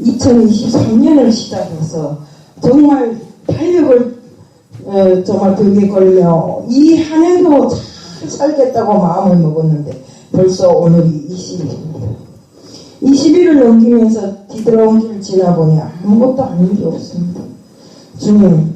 2023년을 시작해서 정말 달력을 정말 벽에 걸며 이 한 해도 잘 살겠다고 마음을 먹었는데 벌써 오늘이 20일입니다. 20일을 넘기면서 뒤돌아온 길 지나보니 아무것도 아닌 게 없습니다. 주님,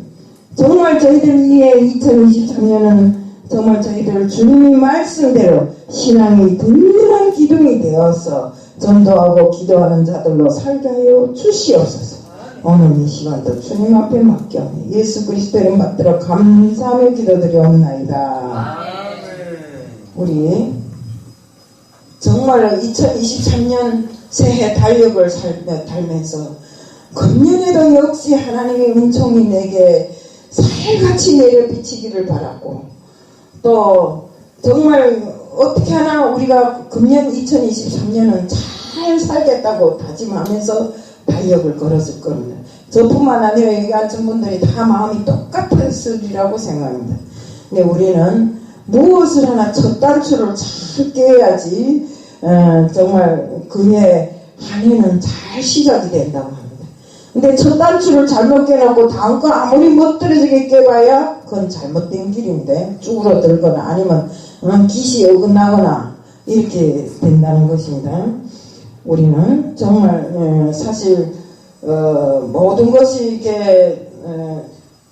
정말 저희들 위해 2023년은 정말 저희들 주님의 말씀대로 신앙이 든든한 기둥이 되어서 전도하고 기도하는 자들로 살게 하여 주시옵소서. 오늘 이 시간도 주님 앞에 맡겨오니 예수 그리스도의 이름 받들어 감사하며 기도드리옵나이다. 우리 정말 2023년 새해 달력을 달면서 금년에도 역시 하나님의 은총이 내게 살같이 내려 비치기를 바라고, 또 정말 어떻게 하나 우리가 금년 2023년은 잘 살겠다고 다짐하면서 달력을 걸었을 겁니다. 저뿐만 아니라 여기 앉은 분들이 다 마음이 똑같았으리라고 생각합니다. 근데 우리는 무엇을 하나 첫 단추를 잘 깨야지 정말 그해 한 해는 잘 시작이 된다고 합니다. 근데 첫 단추를 잘못 깨놓고 다음 거 아무리 멋들어지게 깨봐야 그건 잘못된 길인데 쭈그러들거나 아니면 기시에 어긋나거나 이렇게 된다는 것입니다. 우리는 정말 사실 모든 것이 이게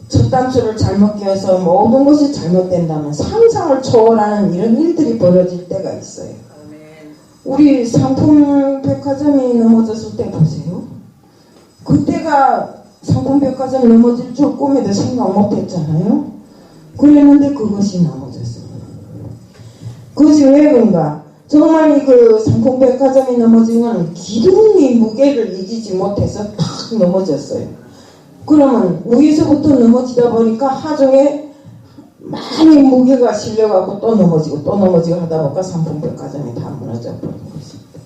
첫 단추를 잘못 깨서 모든 것이 잘못된다면 상상을 초월하는 이런 일들이 벌어질 때가 있어요. 우리 상품백화점이 넘어졌을 때 보세요. 그때가 상품백화점 넘어질 줄 꿈에도 생각 못했잖아요. 그랬는데 그것이 넘어졌어요. 그것이 왜 그런가? 정말 그 상품백화점이 넘어진 건 기둥이 무게를 이기지 못해서 팍 넘어졌어요. 그러면 위에서부터 넘어지다 보니까 하중에 많이 무게가 실려가고 또 넘어지고 또 넘어지고 하다 보니까 상품백화점이 다 무너져 버린 것입니다.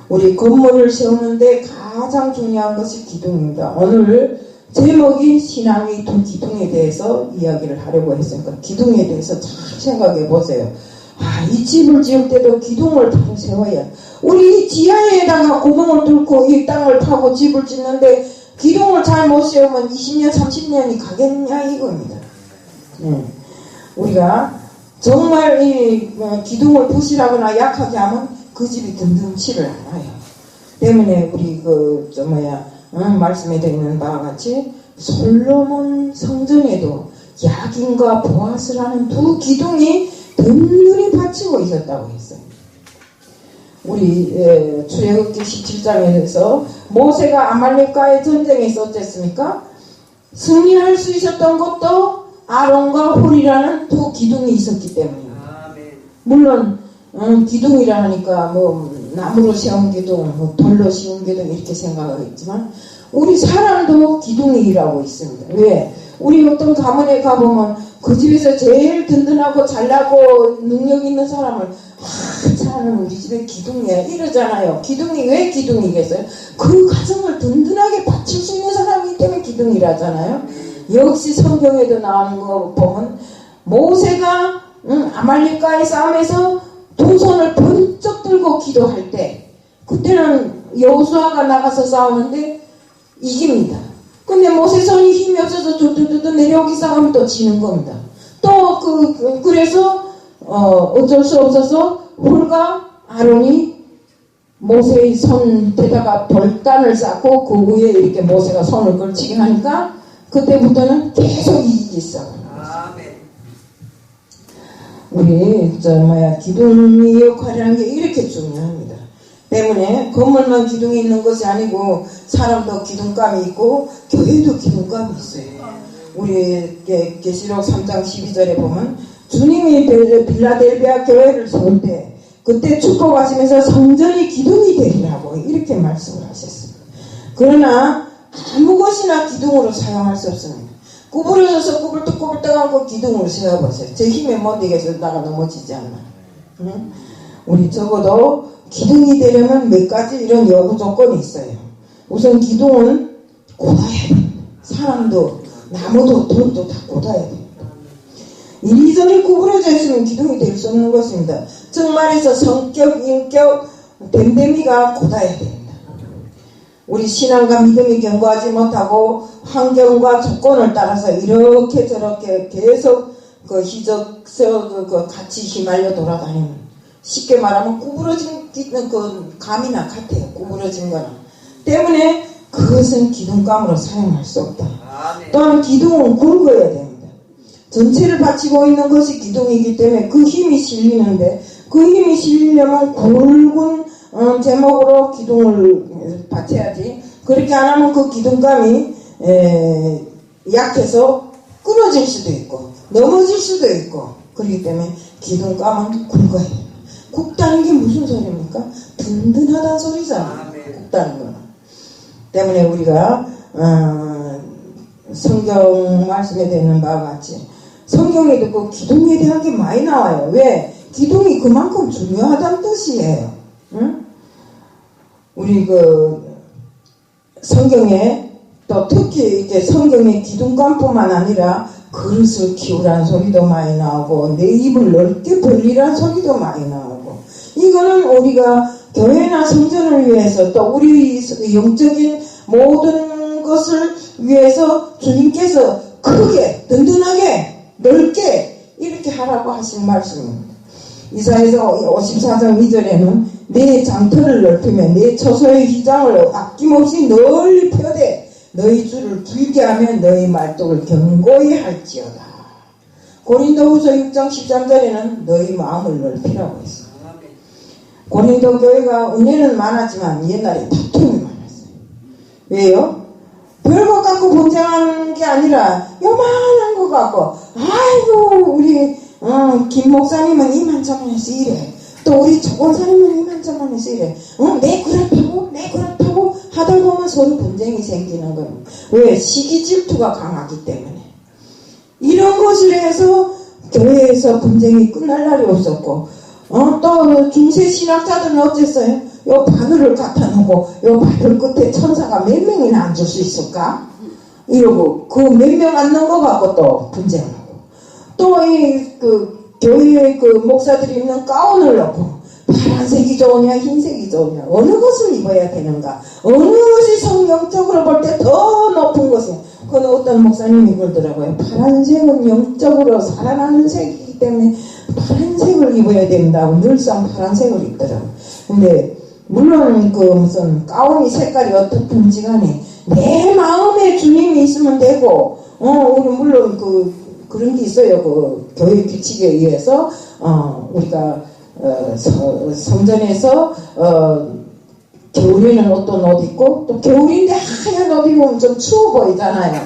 우리 건물을 세우는데 가장 중요한 것이 기둥입니다. 오늘 제목이 신앙의 두 기둥에 대해서 이야기를 하려고 했으니까 기둥에 대해서 잘 생각해 보세요. 이 집을 지을 때도 기둥을 바로 세워야, 우리 지하에다가 구멍을 뚫고 이 땅을 파고 집을 짓는데 기둥을 잘 못 세우면 20년 30년이 가겠냐 이겁니다. 우리가 정말 이 기둥을 부실하거나 약하게 하면 그 집이 든든치를 않아요. 때문에 우리 말씀에 되어 있는 바와 같이 솔로몬 성전에도 야긴과 보아스라는 두 기둥이 든든히 받치고 있었다고 했어요. 우리 출애굽기 17장에서 모세가 아말렉과의 전쟁에서 어땠습니까? 승리할 수 있었던 것도 아론과 홀이라는 두 기둥이 있었기 때문입니다. 물론 기둥이라 하니까 나무로 세운 기둥, 돌로 세운 기둥 이렇게 생각하겠지만 우리 사람도 기둥이라고 있습니다. 왜? 우리 어떤 가문에 가보면 그 집에서 제일 든든하고 잘나고 능력 있는 사람을 자는 우리 집에 기둥이야 이러잖아요. 기둥이 왜 기둥이겠어요? 그 가정을 든든하게 받칠 수 있는 사람이기 때문에 기둥이라잖아요. 역시 성경에도 나오는 거 보면 모세가 아말렉과의 싸움에서 두 손을 번쩍 들고 기도할 때 그때는 여호수아가 나가서 싸우는데 이깁니다. 근데 모세 손이 힘이 없어서 두두두두 내려오기 시작하면 또 지는 겁니다. 또 그래서 어쩔 수 없어서 홀과 아론이 모세의 손에다가 벌단을 쌓고 그 위에 이렇게 모세가 손을 걸치게 하니까 그때부터는 계속 이기기 시작합니다. 우리 기둥의 역할이라는 게 이렇게 중요합니다. 때문에 건물만 기둥이 있는 것이 아니고 사람도 기둥감이 있고 교회도 기둥감이 있어요. 우리 계시록 3장 12절에 보면 주님이 빌라델비아 교회를 세울 때 그때 축복하시면서 성전이 기둥이 되리라고 이렇게 말씀을 하셨습니다. 그러나 아무 것이나 기둥으로 사용할 수 없습니다. 구부러져서 꾸불떡꾸불떡하고 기둥으로 세워보세요. 제 힘에 못 이겨서 나가 넘어지지 않나. 우리 적어도 기둥이 되려면 몇 가지 이런 여부 조건이 있어요. 우선 기둥은 고다야 됩니다. 사람도 나무도 돌도 다 고다야 됩니다. 이리저리 구부러져 있으면 기둥이 될 수 없는 것입니다. 즉 말해서 성격, 인격, 댐댐이가 고다야 됩니다. 우리 신앙과 믿음이 견고하지 못하고 환경과 조건을 따라서 이렇게 저렇게 계속 그 희적서 그 같이 휘말려 돌아다니는, 쉽게 말하면 구부러진 그 감이나 같아요. 구부러진 거나 때문에 그것은 기둥감으로 사용할 수 없다. 또한 기둥은 굵어야 됩니다. 전체를 받치고 있는 것이 기둥이기 때문에 그 힘이 실리는데, 그 힘이 실리려면 굵은 제목으로 기둥을 받쳐야지. 그렇게 안 하면 그 기둥감이 약해서 끊어질 수도 있고 넘어질 수도 있고, 그렇기 때문에 기둥감은 굵어야 해요. 굵다는 게 무슨 소리입니까? 든든하다는 소리잖아. 굵다는 거는. 때문에 우리가 성경 말씀에 되는 바와 같이 성경에도 그 기둥에 대한 게 많이 나와요. 왜? 기둥이 그만큼 중요하다는 뜻이에요. 응? 우리 그 성경에 또 특히 이제 성경의 기둥감뿐만 아니라 그릇을 키우라는 소리도 많이 나오고 내 입을 넓게 벌리라는 소리도 많이 나오고, 이거는 우리가 교회나 성전을 위해서 또 우리 영적인 모든 것을 위해서 주님께서 크게 든든하게 넓게 이렇게 하라고 하신 말씀입니다. 이사야서 54장 2절에는 내 장터를 넓히며 내 처소의 휘장을 아낌없이 널리 펴되 너희 줄을 길게 하며 너희 말뚝을 견고히 할지어다. 고린도후서 6장 13절에는 너희 마음을 넓히라고 했어요. 고린도 교회가 은혜는 많았지만 옛날에 다툼이 많았어요. 왜요? 별것 갖고 분쟁하는 게 아니라 요만한 거 갖고, 아이고 우리 김 목사님은 이만저만해서 이래, 또 우리 조 권사님은 이만저만해서 이래, 내 그렇다고 하다 보면 서로 분쟁이 생기는 거예요. 왜? 시기 질투가 강하기 때문에. 이런 것을 해서 교회에서 분쟁이 끝날 날이 없었고, 또 중세 신학자들은 어땠어요? 요 바늘을 갖다 놓고 요 바늘 끝에 천사가 몇 명이나 앉을 수 있을까? 이러고 그 몇 명 앉는 거 갖고 또 분쟁하고, 또 이 그 교회의 그 목사들이 입는 가운을 놓고 파란색이 좋으냐 흰색이 좋으냐 어느 것을 입어야 되는가, 어느 것이 성경적으로 볼 때 더 높은 것이냐. 그건 어떤 목사님이 그러더라고요. 파란색은 영적으로 살아나는 색이기 때문에 파란색을 입어야 된다고 늘상 파란색을 입더라고요. 근데 물론 그 무슨 가운이 색깔이 어떻든지 간에 내 마음에 주님이 있으면 되고, 우리 물론 그런 게 있어요. 그 교회 규칙에 의해서 우리가 성전에서 겨울에는 어떤 옷 입고, 또 겨울인데 하얀 옷 입으면 좀 추워 보이잖아요.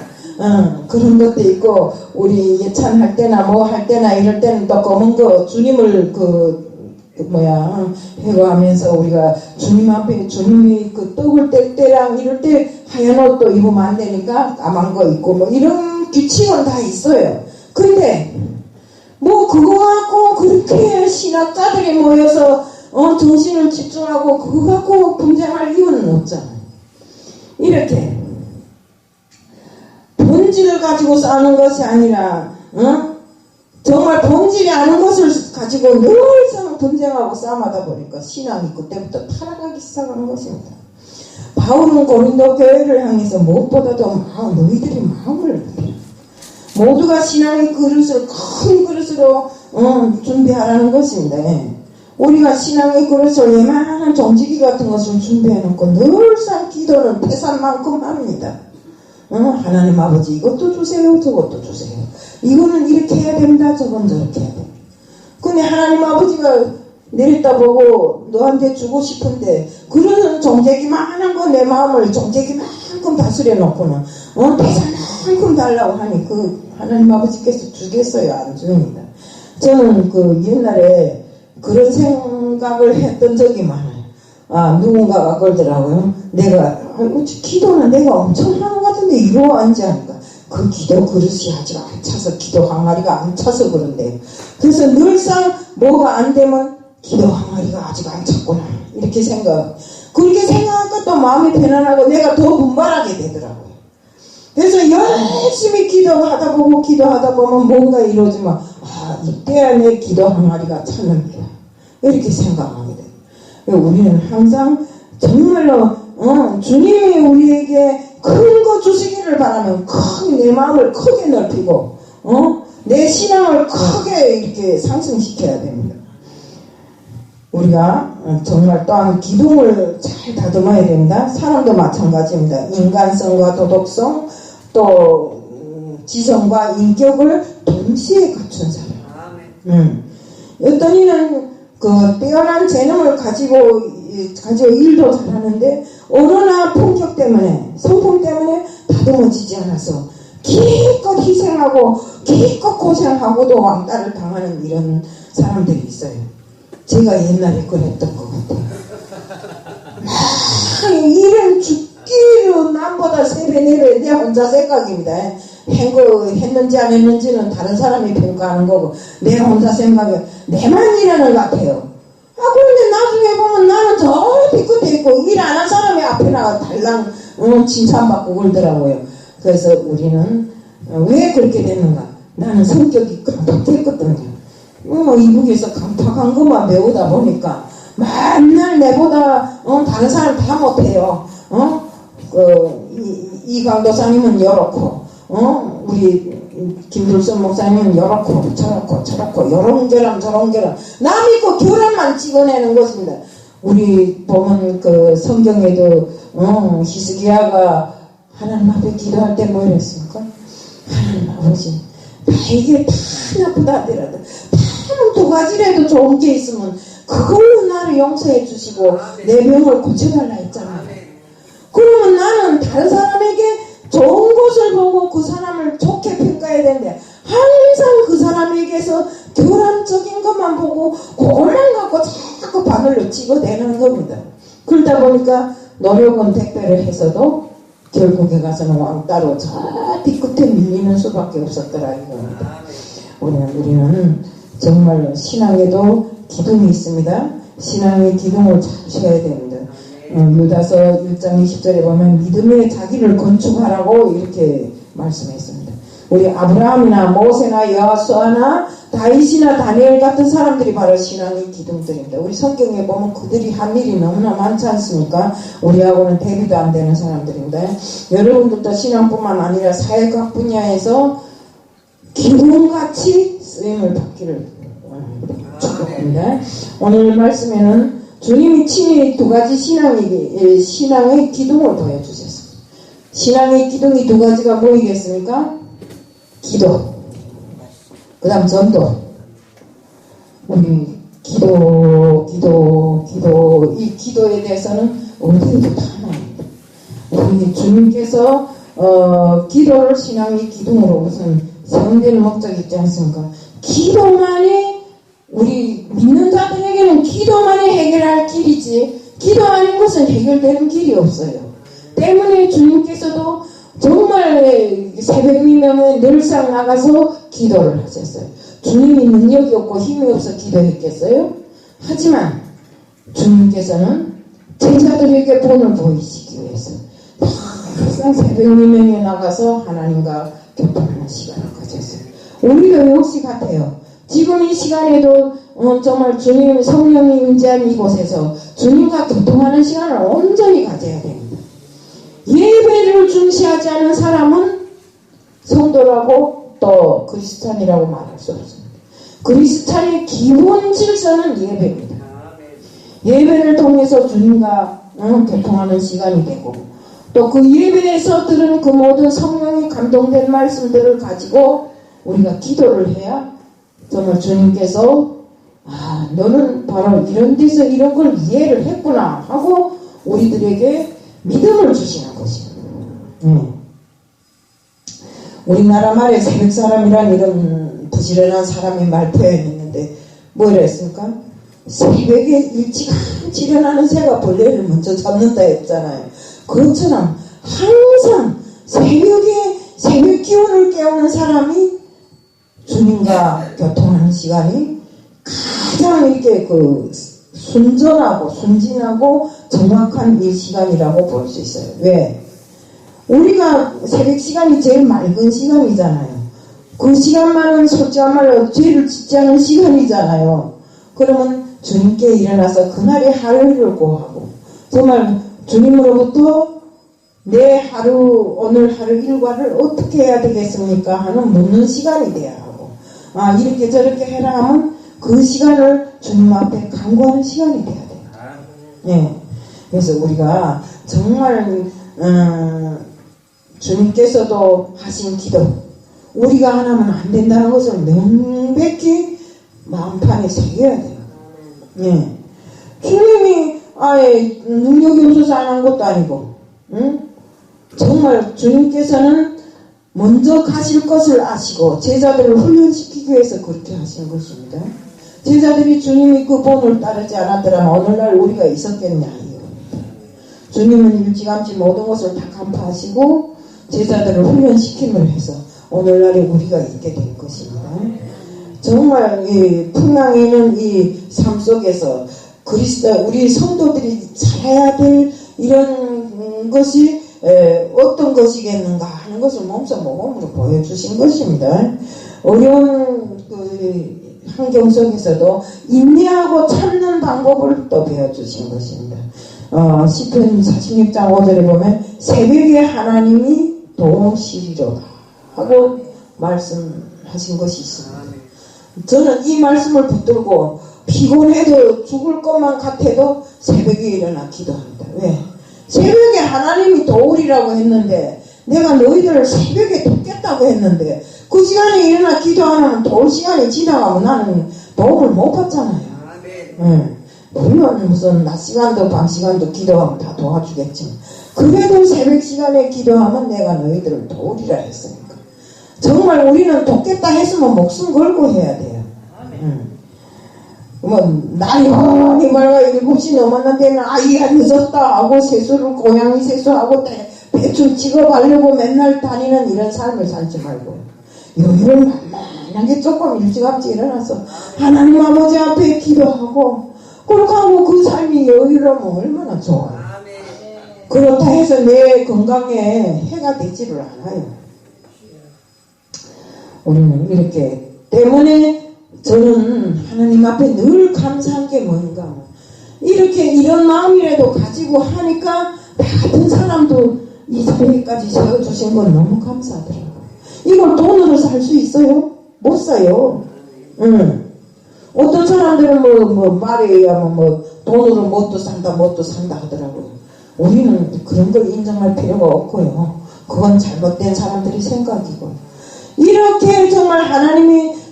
그런 것도 있고, 우리 예찬할 때나 뭐 할 때나 이럴 때는 또 검은 거 주님을 회고하면서 우리가 주님 앞에 주님이 그 떡을 뗄 때랑 이럴 때 하얀 옷도 입으면 안 되니까 까만 거 입고 뭐 이런 규칙은 다 있어요. 근데 뭐 그거 갖고 그렇게 신학자들이 모여서 정신을 집중하고 그거 갖고 분쟁할 이유는 없잖아요. 이렇게 본질을 가지고 싸우는 것이 아니라 정말 본질이 아는 것을 가지고 늘상 분쟁하고 싸움하다 보니까 신앙이 그때부터 타락하기 시작하는 것입니다. 바울은 고린도 교회를 향해서 무엇보다도 너희들이 마음을 넓히라. 모두가 신앙의 그릇을 큰 그릇으로 준비하라는 것입니다. 우리가 신앙의 그릇을 예만한 종지기 같은 것을 준비해놓고 늘상 기도는 태산만큼 합니다. 하나님 아버지 이것도 주세요 저것도 주세요, 이거는 이렇게 해야 된다 저건 저렇게 해야 된다. 근데 하나님 아버지가 내렸다보고 너한테 주고 싶은데 그런 종재기만한 거 내 마음을 종재기만큼 다스려 놓고는 대산만큼 달라고 하니 그 하나님 아버지께서 주겠어요? 안 줍니다. 저는 그 옛날에 그런 생각을 했던 적이 많아요. 누군가가 그러더라고요. 기도는 내가 엄청 하는 것 같은데 이러고 앉아니까 그 기도 그릇이 아직 안 차서, 기도 항아리가 안 차서 그런데요. 그래서 늘상 뭐가 안 되면 기도 항아리가 아직 안 찼구나 이렇게 그렇게 생각하니까 또 마음이 편안하고 내가 더 분발하게 되더라고요. 그래서 열심히 기도하다 보면 뭔가 이루어지면 이때야 내 기도 항아리가 찼는데 이렇게 생각하게 돼요. 우리는 항상 정말로 주님이 우리에게 큰 거 주시기를 바라면 내 마음을 크게 넓히고 내 신앙을 크게 이렇게 상승시켜야 됩니다. 우리가 정말 또한 기둥을 잘 다듬어야 됩니다. 사람도 마찬가지입니다. 인간성과 도덕성 또 지성과 인격을 동시에 갖춘 사람. 어떤 이는 뛰어난 재능을 가지고 일도 잘하는데 언어나 품격 때문에 성품 때문에 다듬어지지 않아서 기껏 희생하고 기껏 고생하고도 왕따를 당하는 이런 사람들이 있어요. 제가 옛날에 그랬던 것 같아요. 일은 죽기로 남보다 3배 4배 내 혼자 생각입니다. 했는지 안 했는지는 다른 사람이 평가하는 거고 내 혼자 생각에 내만 일하는 것 같아요. 그런데 나중에 보면 나는 저 뒤끝에 있고 일 안 한 사람이 앞에 나가 달랑 칭찬받고 그러더라고요. 그래서 우리는 왜 그렇게 됐는가? 나는 성격이 강팍했거든요. 이북에서 강팍한 것만 배우다 보니까 맨날 내보다 다른 사람 다 못해요. 이 강도사님은 이렇고 우리 김불선 목사님은 이렇고 저렇고 요런저런 저런저런 남 믿고 결함만 찍어내는 것입니다. 우리 보면 성경에도 히스기야가 하나님 앞에 기도할 때 뭐 이랬습니까? 하나님 아버지 이게 다 나쁘다 하더라도 다만 2가지라도 좋은 게 있으면 그걸로 나를 용서해 주시고 내 병을 고쳐달라 했잖아요. 그러면 나는 다른 사람에게 좋은 것을 보고 그 사람을 좋게 평가해야 되는데 항상 그 사람에게서 교란적인 것만 보고 그것만 갖고 자꾸 바늘로 찍어대는 겁니다. 그러다 보니까 노력은 택배를 해서도 결국에 가서는 왕따로 저 뒤끝에 밀리는 수밖에 없었더라 이겁니다. 우리는 정말 신앙에도 기둥이 있습니다. 신앙의 기둥을 잘 쳐야 됩니다. 유다서 1장 20절에 보면 믿음의 자기를 건축하라고 이렇게 말씀했습니다. 우리 아브라함이나 모세나 여호수아나 다윗이나 다니엘 같은 사람들이 바로 신앙의 기둥들입니다. 우리 성경에 보면 그들이 한 일이 너무나 많지 않습니까? 우리하고는 대비도 안 되는 사람들입니다. 여러분들도 신앙뿐만 아니라 사회 각 분야에서 기둥같이 쓰임을 받기를 축복합니다. 오늘 말씀에는 주님이 친히 2가지 신앙의 기둥을 보여주셨습니다. 신앙의 기둥이 2가지가 뭐이겠습니까? 기도, 그 다음 전도. 우리 이 기도에 대해서는 어디에도 다 나옵니다. 우리 주님께서 기도를 신앙의 기둥으로 우선 세운다는 목적이 있지 않습니까? 기도만이 우리 믿는 자들에게는 기도만이 해결할 길이지 기도 아닌 것은 해결되는 길이 없어요. 때문에 주님께서도 정말 새벽이면 늘상 나가서 기도를 하셨어요. 주님이 능력이 없고 힘이 없어 기도했겠어요? 하지만 주님께서는 제자들에게 본을 보이시기 위해서 항상 새벽이면에 나가서 하나님과 교통하는 시간을 가졌어요. 우리도 역시 같아요. 지금 이 시간에도 정말 주님 성령이 임재한 이곳에서 주님과 교통하는 시간을 온전히 가져야 됩니다. 예배를 중시하지 않은 사람은 성도라고 또 그리스찬이라고 말할 수 없습니다. 그리스찬의 기본 질서는 예배입니다. 예배를 통해서 주님과 교통하는 시간이 되고 또 그 예배에서 들은 그 모든 성령이 감동된 말씀들을 가지고 우리가 기도를 해야 정말 주님께서 너는 바로 이런 데서 이런 걸 이해를 했구나 하고 우리들에게 믿음을 주시는 것이에요. 우리나라 말에 새벽사람이란 이런 부지런한 사람이 말 표현이 있는데 뭐라 했습니까? 새벽에 일찌감치 일어나는 새가 벌레를 먼저 잡는다 했잖아요. 그것처럼 항상 새벽에 새벽 기운을 깨우는 사람이 주님과 교통하는 시간이 가장 이렇게 순전하고 순진하고 정확한 이 시간이라고 볼 수 있어요. 왜? 우리가 새벽 시간이 제일 맑은 시간이잖아요. 그 시간만은 솔직한 말로 죄를 짓지 않은 시간이잖아요. 그러면 주님께 일어나서 그날의 하루를 고하고 정말 주님으로부터 내 하루, 오늘 하루 일과를 어떻게 해야 되겠습니까? 하는 묻는 시간이 돼야 하고, 이렇게 저렇게 해라 하면 그 시간을 주님 앞에 간구하는 시간이 돼야 돼요. 예. 그래서 우리가 정말, 주님께서도 하신 기도, 우리가 안 하면 안 된다는 것을 명백히 마음판에 새겨야 돼요. 예. 주님이 아예 능력이 없어서 안 한 것도 아니고, 응? 정말 주님께서는 먼저 가실 것을 아시고 제자들을 훈련시키기 위해서 그렇게 하신 것입니다. 제자들이 주님이 그 본을 따르지 않았더라면 오늘날 우리가 있었겠냐 이겁니다. 주님은 일찌감치 모든 것을 다 간파하시고 제자들을 훈련시킴을 해서 오늘날에 우리가 있게 된 것입니다. 정말 이 풍랑이는 이 삶 속에서 우리 성도들이 살아야 될 이런 것이 어떤 것이겠는가 하는 것을 몸소 모범으로 보여주신 것입니다. 어려운 그 환경 속에서도 인내하고 참는 방법을 또 배워주신 것입니다. 시편 46장 5절에 보면 새벽에 하나님이 도우시리로다 하고 말씀하신 것이 있습니다. 저는 이 말씀을 붙들고 피곤해도 죽을 것만 같아도 새벽에 일어나 기도합니다. 왜? 새벽에 하나님이 도우리라고 했는데 내가 너희들을 새벽에 돕겠다고 했는데 그 시간에 일어나 기도 안 하면 도울 시간이 지나가면 나는 도움을 못 받잖아요. 네. 물론 무슨 낮 시간도 밤 시간도 기도하면 다 도와주겠지만 그래도 새벽 시간에 기도하면 내가 너희들을 도우리라 했으니까 정말 우리는 돕겠다 했으면 목숨 걸고 해야 돼요. 날이 훤히 맑아 7시 넘었는데는 아이가 늦었다 하고 세수를 고양이 세수하고 대충 직업하려고 맨날 다니는 이런 삶을 살지 말고 여유를 만만하게 조금 일찌감치 일어나서 하나님 아버지 앞에 기도하고 그렇게 하고 그 삶이 여유로우면 얼마나 좋아요. 그렇다 해서 내 건강에 해가 되지를 않아요. 우리는 이렇게 때문에 저는 하나님 앞에 늘 감사한 게 뭔가 이렇게 이런 마음이라도 가지고 하니까 나 같은 사람도 이 자리까지 세워주신 건 너무 감사하더라고요. 이걸 돈으로 살 수 있어요? 못 사요. 어떤 사람들은 말에 의하면 돈으로 뭣도 산다 하더라고요. 우리는 그런 걸 인정할 필요가 없고요. 그건 잘못된 사람들의 생각이고 이렇게 정말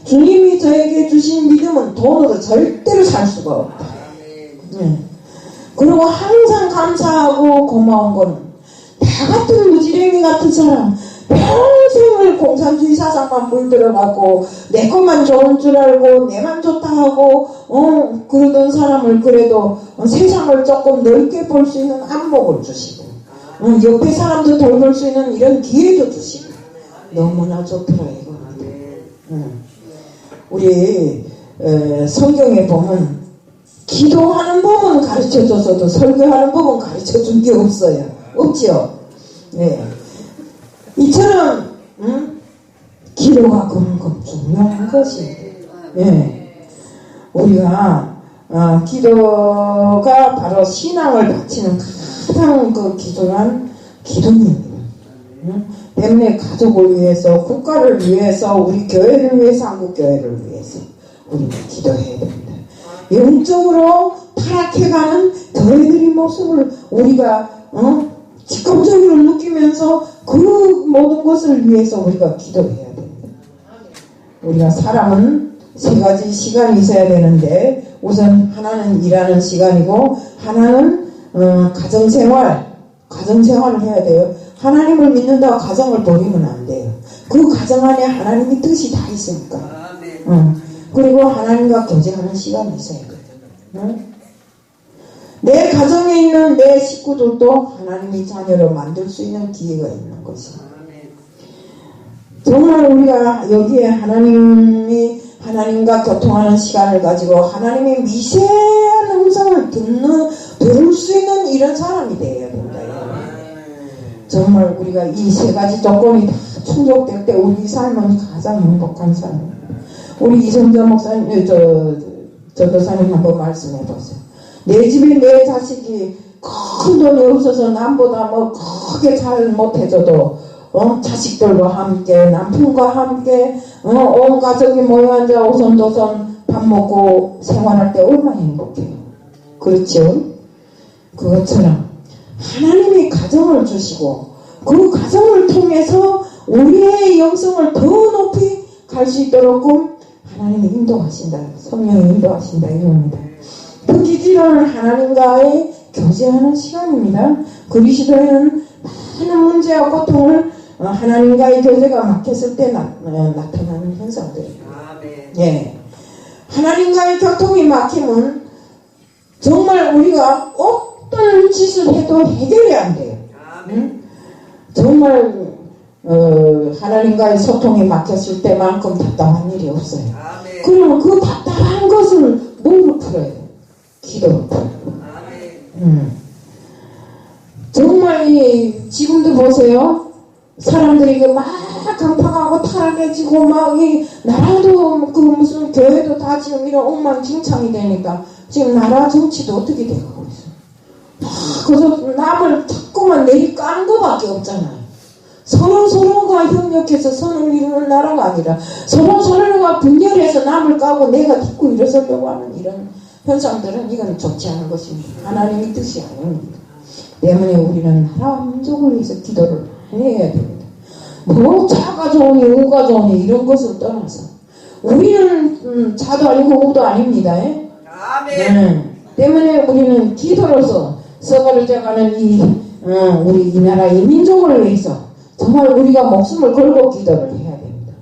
주님이 저에게 주신 믿음은 돈으로 절대로 살 수가 없다. 그리고 항상 감사하고 고마운 건 나 같은 무지랭이 같은 사람 평생을 공산주의 사상만 물들어가고 내 것만 좋은 줄 알고 내만 좋다 하고 그러던 사람을 그래도 세상을 조금 넓게 볼 수 있는 안목을 주시고 옆에 사람도 돌볼 수 있는 이런 기회도 주시고 너무나 좋더라 이겁니다. 우리 성경에 보면 기도하는 법은 가르쳐줘서도 설교하는 법은 가르쳐준 게 없어요. 없죠? 네. 이처럼 기도가 그만큼 중요한 것입니다. 네. 우리가 기도가 바로 신앙을 바치는 가장 기존한 기도입니다. 때문에 가족을 위해서, 국가를 위해서, 우리 교회를 위해서, 한국교회를 위해서 우리는 기도해야 됩니다. 영적으로 타락해가는 교회들의 모습을 우리가 직감적으로 느끼면서 그 모든 것을 위해서 우리가 기도해야 됩니다. 우리가 사람은 3가지 시간이 있어야 되는데 우선 하나는 일하는 시간이고 하나는 가정생활을 해야 돼요. 하나님을 믿는다고 가정을 버리면 안 돼요. 그 가정 안에 하나님의 뜻이 다 있으니까. 그리고 하나님과 교제하는 시간이 있어야 돼요. 내 가정에 있는 내 식구들도 하나님의 자녀로 만들 수 있는 기회가 있는 것입니다. 정말 우리가 여기에 하나님과 교통하는 시간을 가지고 하나님의 미세한 음성을 들을 수 있는 이런 사람이 되어야 된다. 정말 우리가 이 3가지 조건이 다 충족될 때 우리 삶은 가장 행복한 삶입니다. 우리 이성자 목사님, 저 도사님 한번 말씀해 보세요. 내 집에 내 자식이 큰 돈이 없어서 남보다 뭐 크게 잘 못해줘도 자식들과 함께 남편과 함께 온 가족이 모여 앉아 오손도손 밥 먹고 생활할 때 얼마나 행복해요. 그렇죠? 그것처럼 하나님이 가정을 주시고 그 가정을 통해서 우리의 영성을 더 높이 갈 수 있도록 하나님이 인도하신다. 성령이 인도하신다 이겁니다. 특히 기도는 하나님과의 교제하는 시간입니다. 그리스도에는 많은 문제와 고통을 하나님과의 교제가 막혔을 때 나타나는 현상들입니다. 예. 하나님과의 교통이 막히면 정말 우리가 어떤 짓을 해도 해결이 안 돼요. 응? 정말 하나님과의 소통이 막혔을 때만큼 답답한 일이 없어요. 그러면 그 답답한 것을 뭐로 풀어야 돼요? 기도로 풀어요. 정말 지금도 보세요. 사람들이 막 강팍하고 타락해지고 막 나라도 그 무슨 교회도 다 지금 이런 엉망진창이 되니까 지금 나라 정치도 어떻게 되고 있어. 그래서 남을 자꾸만 내리까는 것밖에 없잖아요. 서로가 협력해서 선을 이루는 나라가 아니라 서로가 분열해서 남을 까고 내가 딛고 일어서려고 하는 이런 현상들은 이건 좋지 않은 것입니다. 하나님의 뜻이 아닙니다. 때문에 우리는 나라와 민족을 위해서 기도를 해야 됩니다. 뭐 자가 좋으니 우가 좋으니 이런 것을 떠나서 우리는 자도 아니고 우도 아닙니다. 때문에 우리는 기도로서 썩어져가는 우리 이 나라의 민족을 위해서 정말 우리가 목숨을 걸고 기도를 해야 됩니다.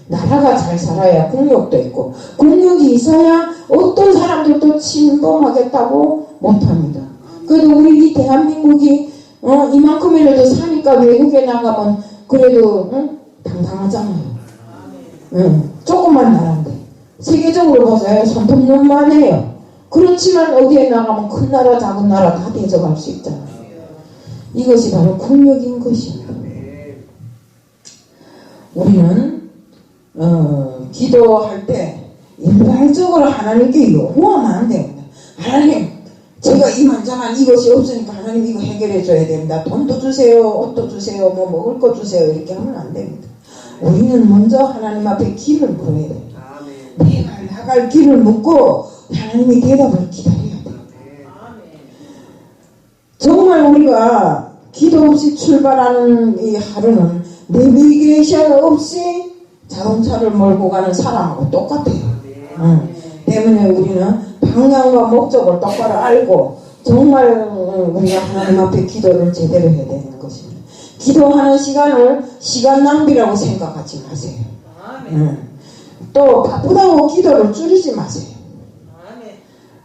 나라가 잘 살아야 국력도 있고 국력이 있어야 어떤 사람들도 침범하겠다고 못합니다. 그래도 우리 이 대한민국이 이만큼이라도 사니까 외국에 나가면 그래도 당당하잖아요. 조그만 나라인데 세계적으로 보세요. 손톱눈만 해요. 그렇지만 어디에 나가면 큰 나라 작은 나라 다 대적할 수 있잖아요. 이것이 바로 국력인 것입니다. 우리는 기도할 때 일괄적으로 하나님께 요구하면 안 됩니다. 하나님 제가 이만저만 이것이 없으니까 하나님 이거 해결해 줘야 됩니다. 돈도 주세요. 옷도 주세요. 뭐 먹을 거 주세요. 이렇게 하면 안 됩니다. 우리는 먼저 하나님 앞에 길을 물어야 됩니다. 내가 나갈 길을 묻고 하나님의 대답을 기다려야 돼요. 정말 우리가 기도 없이 출발하는 이 하루는 내비게이션 없이 자동차를 몰고 가는 사람하고 똑같아요. 때문에 우리는 방향과 목적을 똑바로 알고 정말 우리가 하나님 앞에 기도를 제대로 해야 되는 것입니다. 기도하는 시간을 시간 낭비라고 생각하지 마세요. 또 바쁘다고 기도를 줄이지 마세요.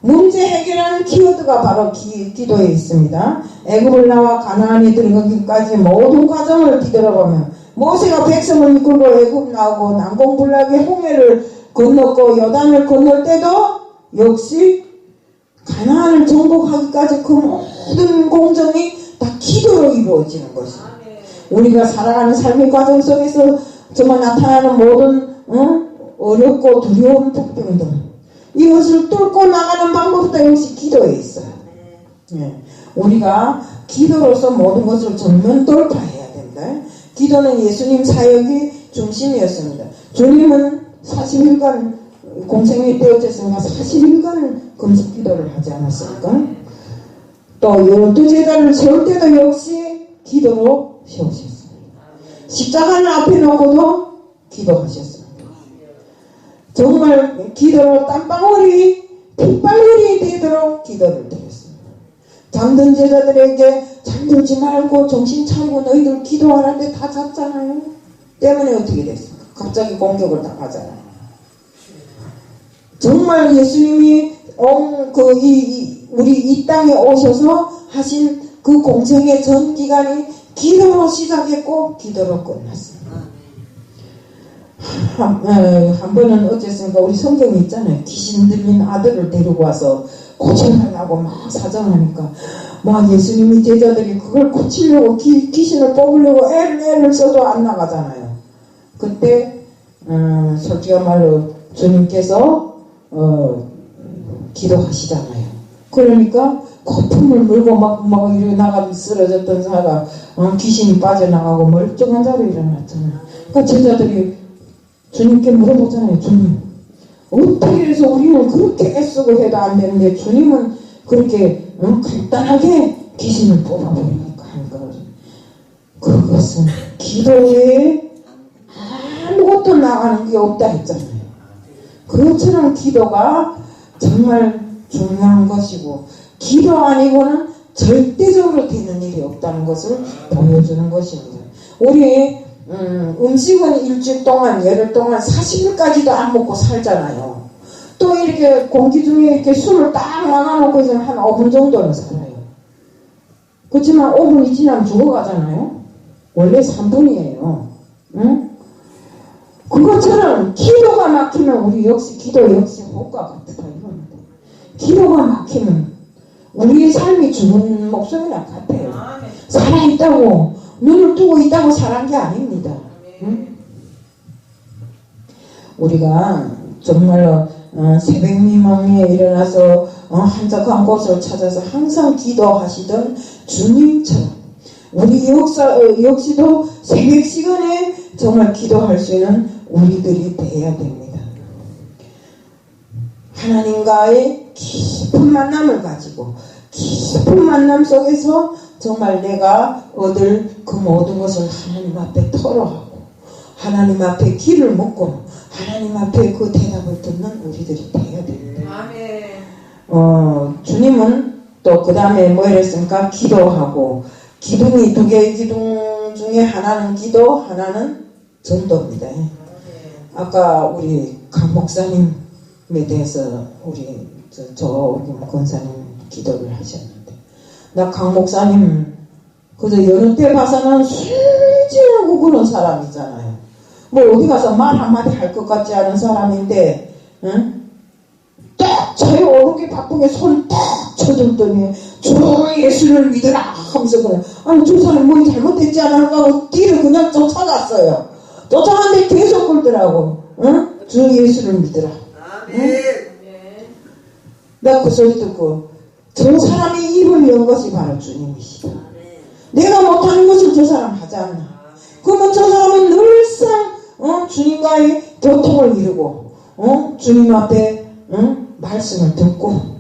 문제 해결하는 키워드가 바로 기도에 있습니다. 애굽을 나와 가나안에 들어가기까지 모든 과정을 뒤돌아보면 모세가 백성을 이끌고 애굽 나오고 난공불락의 홍해를 건넜고 요단을 건널 때도 역시 가나안을 정복하기까지 그 모든 공정이 다 기도로 이루어지는 것입니다. 우리가 살아가는 삶의 과정 속에서 정말 나타나는 모든 어렵고 두려운 폭병들 이것을 뚫고 나가는 방법도 역시 기도에 있어요. 우리가 기도로서 모든 것을 전면 돌파해야 됩니다. 기도는 예수님 사역의 중심이었습니다. 주님은 40일간 공생이 되어졌으니까 40일간 금식 기도를 하지 않았습니까? 또 12제자를 세울 때도 역시 기도로 세우셨습니다. 십자가를 앞에 놓고도 기도하셨습니다. 정말 기도로 땀방울이 핏방울이 되도록 기도를 드렸습니다. 잠든 제자들에게 잠들지 말고 정신 차리고 너희들 기도하는데 다 잤잖아요. 때문에 어떻게 됐습니까? 갑자기 공격을 당하잖아요. 정말 예수님이 우리 이 땅에 오셔서 하신 그 공생의 전 기간이 기도로 시작했고 기도로 끝났습니다. 한 번은 어쨌습니까? 우리 성경에 있잖아요. 귀신 들린 아들을 데리고 와서 고쳐달라고 막 사정하니까 막 예수님이 제자들이 그걸 고치려고 귀신을 뽑으려고 애를 써도 안 나가잖아요. 그때 솔직한 말로 주님께서 기도하시잖아요. 그러니까 거품을 물고 막 일어나가 쓰러졌던 사람, 귀신이 빠져나가고 멀쩡한 자로 일어났잖아요. 그러니까 제자들이 주님께 물어보잖아요. 주님, 어떻게 해서 우리는 그렇게 애쓰고 해도 안 되는데 주님은 그렇게 간단하게 귀신을 뽑아버리니까 하는 거죠. 그것은 기도 외에 아무것도 나가는 게 없다 했잖아요. 그것처럼 기도가 정말 중요한 것이고, 기도 아니고는 절대적으로 되는 일이 없다는 것을 보여주는 것입니다. 우리 음식은 일주일 동안, 열흘 동안 40일까지도 안 먹고 살잖아요. 또 이렇게 공기 중에 이렇게 술을 딱 막아놓고 있으면 한 5분 정도는 살아요. 그렇지만 5분이 지나면 죽어가잖아요. 원래 3분이에요. 응? 그것처럼 기도가 막히면 우리 역시 기도 역시 호흡과 같다 이겁니다. 기도가 막히면 우리의 삶이 죽은 목숨이랑 같아요. 살아있다고 눈을 뜨고 있다고 살한 게 아닙니다. 응? 우리가 정말로 새벽 미망에 일어나서 한적한 곳을 찾아서 항상 기도하시던 주님처럼 우리 역시도 새벽 시간에 정말 기도할 수 있는 우리들이 되어야 됩니다. 하나님과의 깊은 만남을 가지고 깊은 만남 속에서 정말 내가 얻을 그 모든 것을 하나님 앞에 털어하고 하나님 앞에 귀를 먹고 하나님 앞에 그 대답을 듣는 우리들이 되어야 됩니다. 아멘. 주님은 또 그 다음에 뭐 이랬습니까? 기도하고, 기둥이 두 개의 기둥 중에 하나는 기도, 하나는 전도입니다. 아까 우리 강 목사님에 대해서 우리 우리 권사님 기도를 하셨는데, 나 강 목사님 그저 여느 때 봐서는 순진하고 그런 사람이잖아요. 뭐 어디 가서 말 한마디 할 것 같지 않은 사람인데, 응? 딱 자유 오르기 바쁘게 손 딱 쳐줬더니 주 예수를 믿으라 하면서 그래. 아니 저 사람 뭐 잘못됐지 않을까 하고 뒤를 그냥 쫓아갔어요. 쫓아갔는데 계속 굴더라고. 응? 주 예수를 믿으라. 응? 내가 그 소리 듣고 저 사람이 입을 연 것이 바로 주님이시다. 내가 못하는 것을 저 사람 하지 않나. 그러면 저 사람은 늘상 주님과의 교통을 이루고 주님 앞에 말씀을 듣고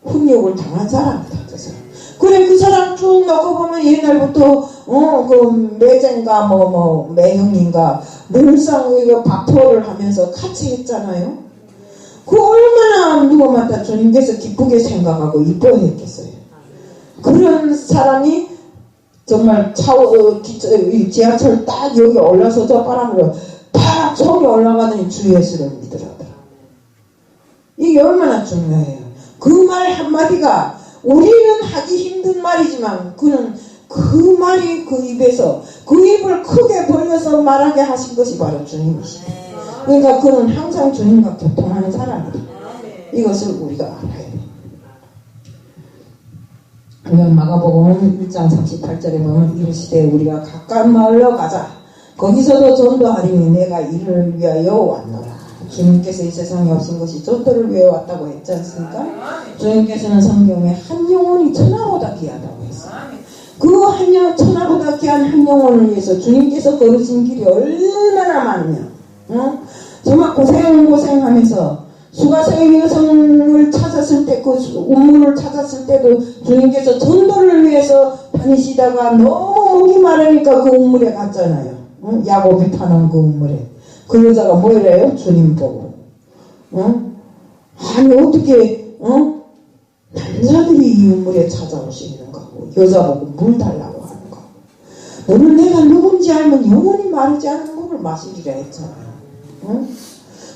훈육을 당한 사람이다. 저 사람. 그래 그 사람 쭉 놓고 보면 옛날부터 그 매쟁가 매형인가 늘상 박포를 하면서 같이 했잖아요. 그 얼마나 누구마다 주님께서 기쁘게 생각하고 이뻐했겠어요. 그런 사람이 정말 지하철 딱 여기 올라서 저 바람으로 딱 속에 올라가더니 주 예수를 믿으라더라. 이게 얼마나 중요해요. 그 말 한마디가 우리는 하기 힘든 말이지만 그는 그 말이 그 입에서 그 입을 크게 벌려서 말하게 하신 것이 바로 주님이시다. 그러니까 그는 항상 주님과 교통하는 사람이다. 이것을 우리가 알아야 돼. 그냥 마가복음 1장 38절에 보면 이르시되 우리가 가까운 마을로 가자. 거기서도 전도하리니 내가 이를 위하여 왔노라. 주님께서 이 세상에 오신 것이 전도를 위해 왔다고 했지 않습니까? 주님께서는 성경에 한 영혼이 천하보다 귀하다고 했어요. 그 천하보다 귀한 한 영혼을 위해서 주님께서 걸으신 길이 얼마나 많으면 정말 고생하면서 수가성의 여성을 찾았을 때, 그 운물을 찾았을 때도 주님께서 전도를 위해서 다니시다가 너무 목이 마르니까 그 운물에 갔잖아요. 야곱이 파는 그 운물에. 그 여자가 뭐래요? 주님 보고. 아니 어떻게 남자들이 이 운물에 찾아오시는가 하고 여자 보고 물 달라고 하는 거. 물을 내가 누군지 알면 영원히 마르지 않는 물을 마시리라 했잖아요.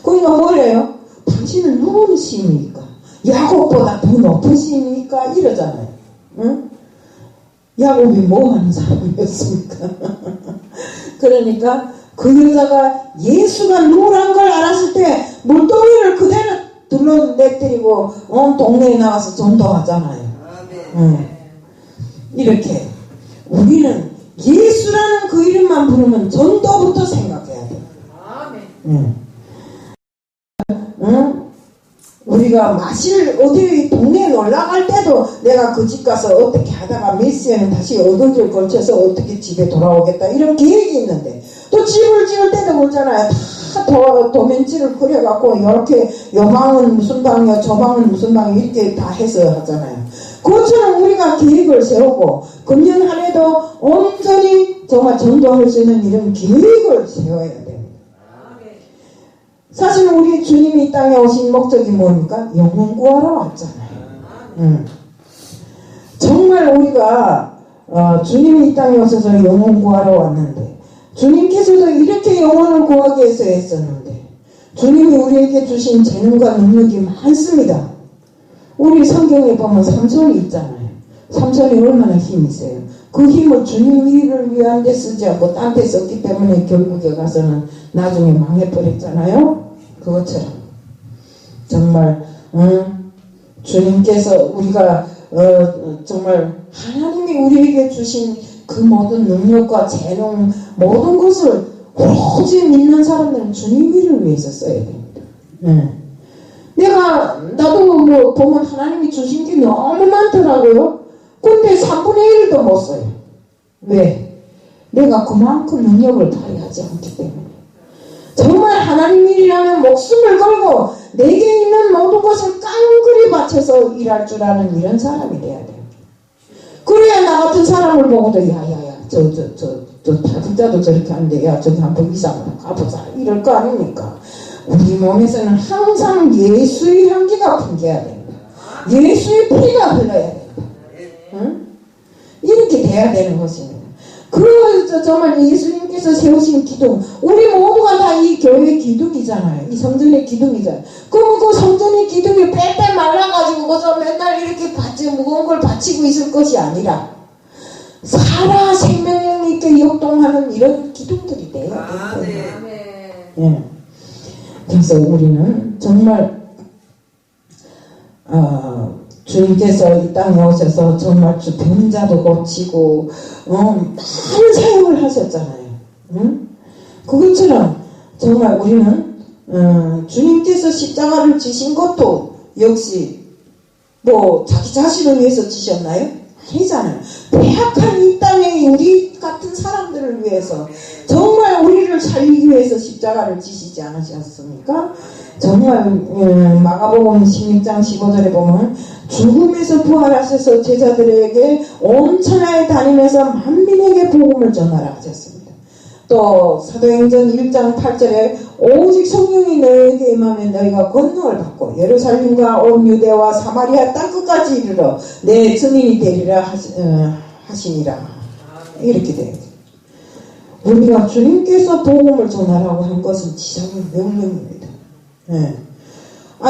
그러니까 뭐래요? 당신은 누구는 시입니까? 야곱보다 더 높은 시입니까? 이러잖아요. 응? 야곱이 뭐 하는 사람이었습니까? 그러니까 그 여자가 예수가 누구란 걸 알았을 때 물동이를 그대로 둘러내뜨리고 온 동네에 나가서 전도하잖아요. 응. 이렇게 우리는 예수라는 그 이름만 부르면 전도부터 생각해야 돼요. 응. 우리 우리가 마실 어디 동네에 놀러 갈 때도 내가 그 집 가서 어떻게 하다가 몇 시에는 다시 어딘지를 걸쳐서 어떻게 집에 돌아오겠다 이런 계획이 있는데 또 집을 지을 때도 그렇잖아요. 다 도면지를 그려갖고 이렇게 요 방은 무슨 방이요 저 방은 무슨 방이요 이렇게 다 해서 하잖아요. 그것처럼 우리가 계획을 세우고 금년 한 해도 온전히 정말 전도할 수 있는 이런 계획을 세워야 됩니다. 사실 우리 주님이 이 땅에 오신 목적이 뭡니까? 영혼 구하러 왔잖아요. 정말 우리가 주님이 이 땅에 오셔서 영혼 구하러 왔는데 주님께서도 이렇게 영혼을 구하기 위해서 했었는데 주님이 우리에게 주신 재능과 능력이 많습니다. 우리 성경에 보면 삼손이 있잖아요. 삼손이 얼마나 힘이 세요. 그 힘을 주님 일을 위한 데 쓰지 않고 딴 데 썼기 때문에 결국에 가서는 나중에 망해버렸잖아요. 그것처럼 정말 주님께서 우리가 정말 하나님이 우리에게 주신 그 모든 능력과 재능 모든 것을 오직 믿는 사람들은 주님 일을 위해서 써야 됩니다. 나도 뭐 보면 하나님이 주신 게 너무 많더라고요. 근데 3분의 1도 못 써요. 왜? 내가 그만큼 능력을 발휘하지 않기 때문에. 정말 하나님 일이라면 목숨을 걸고 내게 있는 모든 것을 깡그리 바쳐서 일할 줄 아는 이런 사람이 돼야 돼요. 그래야 나 같은 사람을 보고도 야야야 저 타직자도 저렇게 하는데 야 저기 한번 이상을 가보자 이럴 거 아닙니까? 우리 몸에서는 항상 예수의 향기가 풍겨야 됩니다. 예수의 피가 흘러야 됩니다. 이렇게 돼야 되는 것입니다. 정말 예수님께서 세우신 기둥 우리 모두가 다 이 교회의 기둥이잖아요. 이 성전의 기둥이잖아요. 그러면 그 성전의 기둥이 빼빼 말라가지고 그저 맨날 이렇게 무거운 걸 받치고 있을 것이 아니라 살아 생명력 있게 역동하는 이런 기둥들이 돼야 돼요. 예. 그래서 우리는 정말 주님께서 이 땅에 오셔서 정말 병자도 고치고 많은 사역을 하셨잖아요. 그것처럼 정말 우리는 주님께서 십자가를 지신 것도 역시 뭐 자기 자신을 위해서 지셨나요? 아니잖아요. 배악한 이 땅에 우리 같은 사람들을 위해서 정말 우리를 살리기 위해서 십자가를 지시지 않으셨습니까? 정말 마가복음 16장 15절에 보면 죽음에서 부활하셔서 제자들에게 온 천하에 다니면서 만민에게 복음을 전하라 하셨습니다. 또 사도행전 1장 8절에 오직 성령이 너희에게 임하면 너희가 권능을 받고 예루살렘과 온 유대와 사마리아 땅끝까지 이르러 내 증인이 되리라 하시니라. 이렇게 돼요. 우리가 주님께서 복음을 전하라고 한 것은 지상의 명령입니다.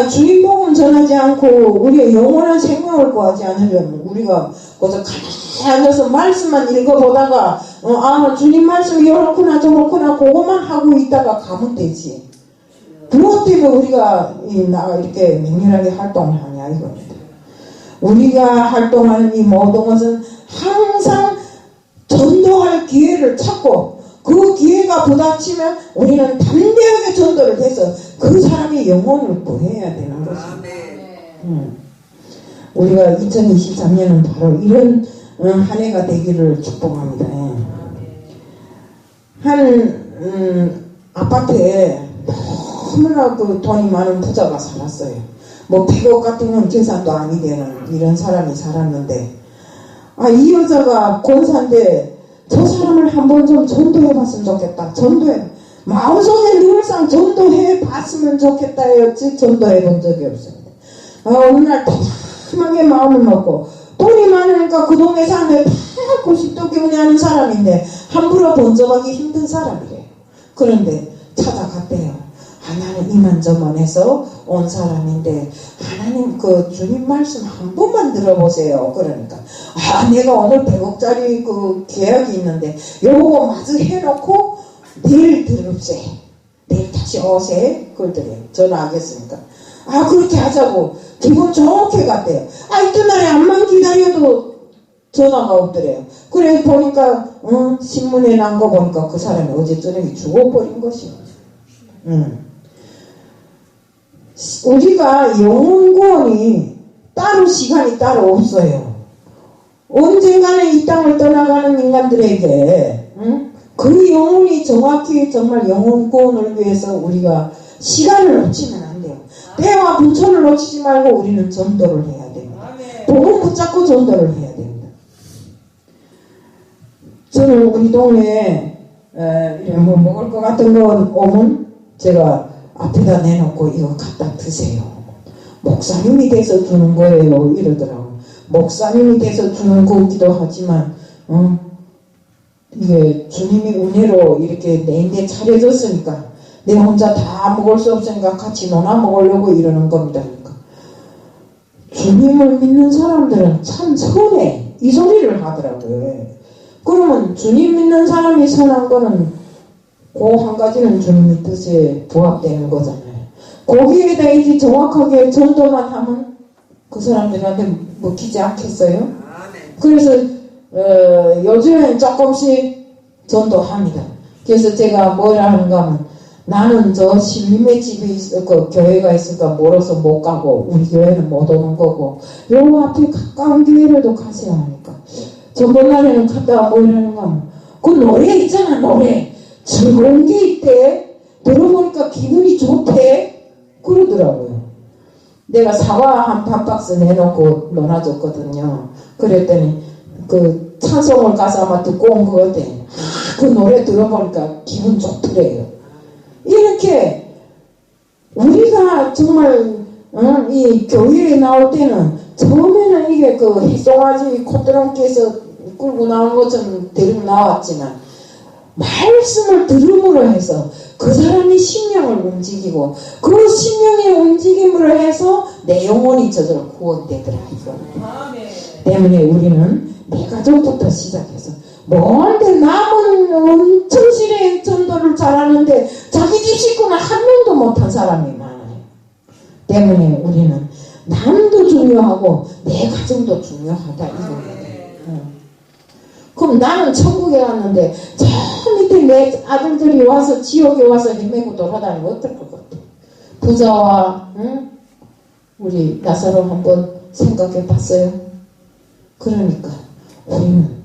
주님 복음 전하지 않고 우리의 영원한 생명을 구하지 않으려면 우리가 거기서 가만히 앉아서 말씀만 읽어보다가 주님 말씀이 이렇구나 저렇구나 그것만 하고 있다가 가면 되지. 무엇 때문에 우리가 이렇게 맹렬하게 활동을 하냐 이겁니다. 우리가 활동하는 이 모든 것은 항상 전도할 기회를 찾고 그 기회가 부닥치면 우리는 담대하게 전도를 해서 그 사람의 영혼을 구해야 되는 것입니다. 우리가 2023년은 바로 이런 한 해가 되기를 축복합니다. 한 아파트에 너무나 그 돈이 많은 부자가 살았어요. 뭐 100억 같은 건 계산도 아니 되는 이런 사람이 살았는데 이 여자가 권사인데 저 사람을 한번 좀 전도해봤으면 좋겠다. 마음속에 늘상 전도해봤으면 좋겠다였지 전도해본 적이 없습니다. 어느 날 다참하게 마음을 먹고 돈이 많으니까 그 동네 사람들 다 90도 교훈하는 사람인데 함부로 번져가기 힘든 사람이래요. 그런데 찾아갔대요. 나는 이만저만해서 온 사람인데 하나님 그 주님 말씀 한 번만 들어보세요. 그러니까 내가 오늘 100억짜리 그 계약이 있는데 요거 마저 해놓고 내일 들읍세. 내일 다시 오세. 그러더래요. 전화하겠습니까? 그렇게 하자고 기분 좋게 갔대요. 이튿날에 암만 기다려도 전화가 없더래요. 그래 보니까 신문에 난 거 보니까 그 사람이 어제 저녁에 죽어버린 것이요. 우리가 영혼 구원이 따로 시간이 따로 없어요. 언젠가는 이 땅을 떠나가는 인간들에게 그 영혼이 정확히 정말 영혼 구원을 위해서 우리가 시간을 놓치면 안 돼요. 때와 분초를 놓치지 말고 우리는 전도를 해야 됩니다. 복음 붙잡고 전도를 해야 됩니다. 저는 우리 동네에 뭐 먹을 것 같은 거 오면 제가 앞에다 내놓고 이거 갖다 드세요. 목사님이 돼서 주는 거예요. 이러더라고. 목사님이 돼서 주는 거기도 하지만 이게 주님이 은혜로 이렇게 내인데 차려줬으니까 내 혼자 다 먹을 수 없으니까 같이 나눠 먹으려고 이러는 겁니다. 그러니까 주님을 믿는 사람들은 참 선해 이 소리를 하더라고요. 그러면 주님 믿는 사람이 선한 거는 그 한 가지는 주님의 뜻에 부합되는 거잖아요. 거기에다 이제 정확하게 전도만 하면 그 사람들한테 먹히지 않겠어요? 그래서 요즘엔 조금씩 전도합니다. 그래서 제가 뭐라 하는가 하면 나는 저 신림의 집에 있고 교회가 있으니까 멀어서 못 가고 우리 교회는 못 오는 거고 요 앞에 가까운 교회라도 가세요 하니까 전번날에는 갔다가 뭐 이러는가 하면 그 노래 있잖아 노래 즐거운 게 있대 들어보니까 기분이 좋대 그러더라고요. 내가 사과 한 반 박스 내놓고 놀아줬거든요. 그랬더니 그 찬송을 가서 아마 듣고 온 것 같아. 그 노래 들어보니까 기분 좋더래요. 이렇게 우리가 정말 이 교회에 나올 때는 처음에는 이게 그 햇송아지 콧드렁기에서 끌고 나온 것처럼 데리고 나왔지만 말씀을 들음으로 해서 그 사람이 심령을 움직이고 그 심령의 움직임으로 해서 내 영혼이 저절로 구원되더라 이거. 때문에 우리는 내 가족부터 시작해서 뭔데 남은 엄청 실에 전도를 잘하는데 자기 집 식구는 한 명도 못한 사람이 많아요. 때문에 우리는 남도 중요하고 내 가정도 중요하다 이겁니다. 그럼 나는 천국에 갔는데 저 밑에 내 아들들이 와서 지옥에 와서 헤매고 돌아다니면 어떨 것 같아? 부자와 우리 나사로 한번 생각해 봤어요? 그러니까 우리는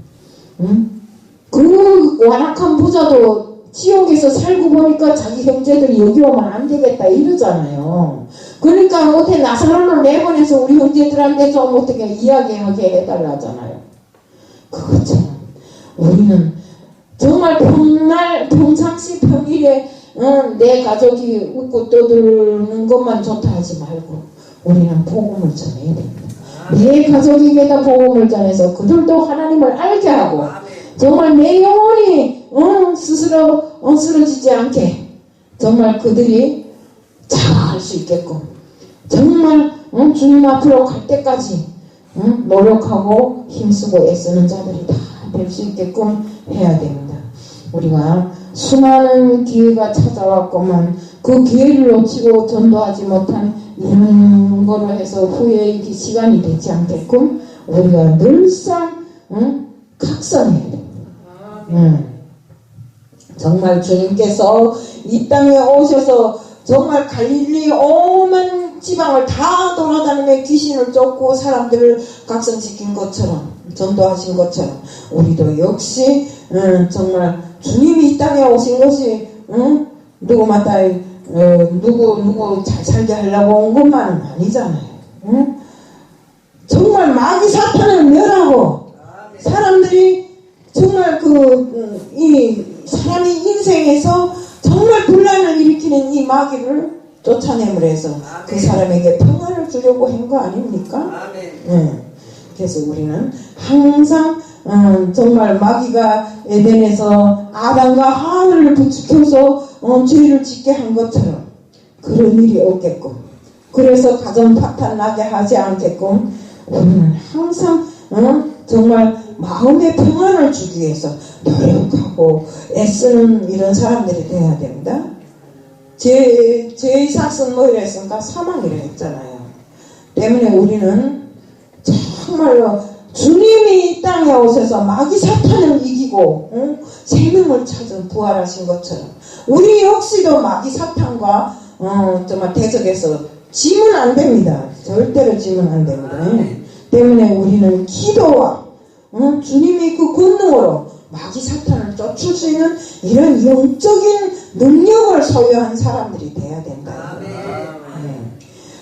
그 완악한 부자도 지옥에서 살고 보니까 자기 형제들이 여기 오면 안 되겠다 이러잖아요. 그러니까 어떻게 나사로를 내보내서 우리 형제들한테 좀 어떻게 이야기하게 해달라잖아요. 그것처럼 우리는 정말 평상시 평일에 내 가족이 웃고 떠드는 것만 좋다 하지 말고 우리는 복음을 전해야 됩니다. 내 가족에게다 복음을 전해서 그들도 하나님을 알게 하고 정말 내 영혼이 스스로 쓰러지지 않게 정말 그들이 자각할 수 있게끔 정말 주님 앞으로 갈 때까지 노력하고 힘쓰고 애쓰는 자들이 다 될 수 있게끔 해야 됩니다. 우리가 수많은 기회가 찾아왔건만 그 기회를 놓치고 전도하지 못한 이런 거로 해서 후에 시간이 되지 않게끔 우리가 늘상 각성해야 됩니다. 정말 주님께서 이 땅에 오셔서 정말 갈릴리 오만 지방을 다 돌아다니며 귀신을 쫓고 사람들을 각성시킨 것처럼 전도하신 것처럼 우리도 역시 정말 주님이 이 땅에 오신 것이 누구마다 누구 잘 살게 하려고 온 것만은 아니잖아요. 정말 마귀 사탄을 멸하고 사람들이 정말 이 사람이 인생에서 정말 분란을 일으키는 이 마귀를 쫓아내므로 해서 그 사람에게 평안을 주려고 한 거 아닙니까? 그래서 우리는 항상 정말 마귀가 에덴에서 아담과 하와를 부추겨서 죄를 짓게 한 것처럼 그런 일이 없게끔 그래서 가정 파탄 나게 하지 않게끔 우리는 항상 정말 마음의 평안을 주기 위해서 노력하고 애쓰는 이런 사람들이 돼야 됩니다. 죄의 삭은 뭐 이랬습니까? 사망이라 했잖아요. 때문에 우리는 정말로 주님이 이 땅에 오셔서 마귀 사탄을 이기고 생명을 찾은 부활하신 것처럼 우리 역시도 마귀 사탄과 정말 대적해서 지면 안 됩니다. 절대로 지면 안 됩니다. 때문에 우리는 기도와 주님의 그 권능으로 마귀 사탄을 쫓을 수 있는 이런 영적인 능력을 소유한 사람들이 돼야 된다.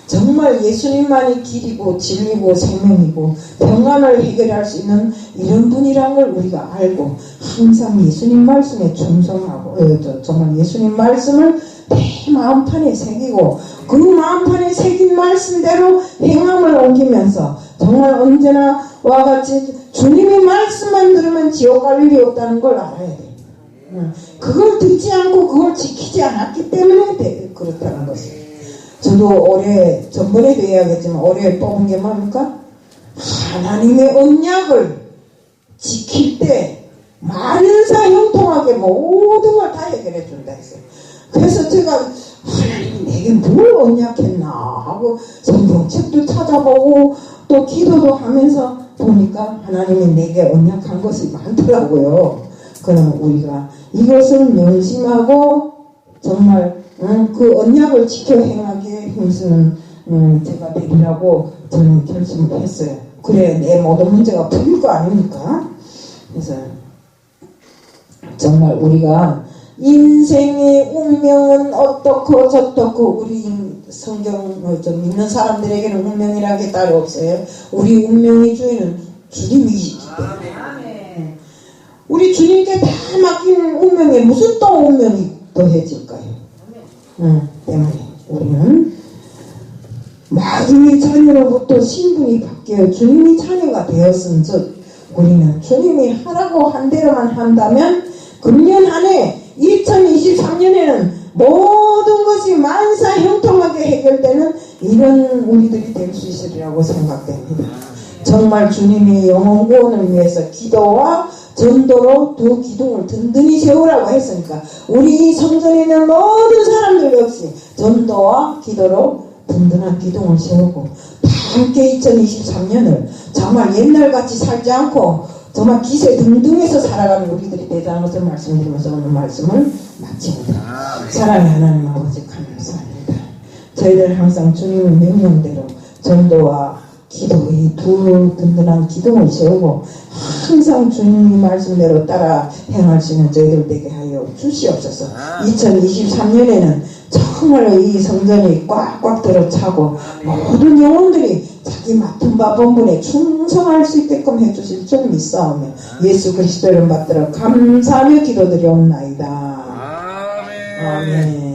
정말 예수님만이 길이고 진리고 생명이고 평안을 해결할 수 있는 이런 분이란 걸 우리가 알고 항상 예수님 말씀에 충성하고 정말 예수님 말씀을 내 마음판에 새기고 그 마음판에 새긴 말씀대로 행함을 옮기면서 정말 언제나 와 같이 주님의 말씀만 들으면 지옥 갈 일이 없다는 걸 알아야 돼. 그걸 듣지 않고 그걸 지키지 않았기 때문에 그렇다는 것을. 저도 올해 전번에도 이야기했지만 올해 뽑은 게 뭡니까? 하나님의 언약을 지킬 때 만사 형통하게 모든 걸 다 해결해 준다 했어요. 그래서 제가 하나님이 내게 뭘 언약했나 하고 성경책도 찾아보고 또 기도도 하면서 보니까 하나님이 내게 언약한 것이 많더라고요. 그럼 우리가 이것을 명심하고 정말 그 언약을 지켜 행하기에 힘쓰는 제가 되리라고 저는 결심을 했어요. 그래 내 모든 문제가 풀릴 거 아닙니까? 그래서 정말 우리가 인생의 운명은 어떻고 저떻고 우리 성경을 좀 믿는 사람들에게는 운명이라는 게 따로 없어요. 우리 운명의 주인은 주님이시기 때문에 우리 주님께 다 맡긴 운명에 무슨 또 운명이 더해질까요? 때문에 우리는 마귀의 자녀로부터 신분이 바뀌어 주님의 자녀가 되었은 즉 우리는 주님이 하라고 한 대로만 한다면 금년 한 해 2023년에는 모든 것이 만사 형통하게 해결되는 이런 우리들이 될 수 있으리라고 생각됩니다. 정말 주님이 영혼 구원을 위해서 기도와 전도로 두 기둥을 든든히 세우라고 했으니까 우리 이 성전에 있는 모든 사람들 역시 전도와 기도로 든든한 기둥을 세우고 다 함께 2023년을 정말 옛날같이 살지 않고 정말 기세 등등해서 살아가는 우리들이 되자는 것을 말씀드리면서 오늘 말씀을 마칩니다. 사랑의 하나님 아버지 감사합니다. 저희들 항상 주님의 명령대로 전도와 기도의 두 든든한 기둥을 세우고 항상 주님의 말씀대로 따라 행할 수 있는 저희들 되게 하여 주시옵소서. 2023년에는 정말로 이 성전이 꽉꽉 들어차고 모든 영혼들이 자기 맡은 바 본분에 충성할 수 있게끔 해주실 줄 믿사오며 예수 그리스도를 받들어 감사하며 기도드리옵나이다. 아멘.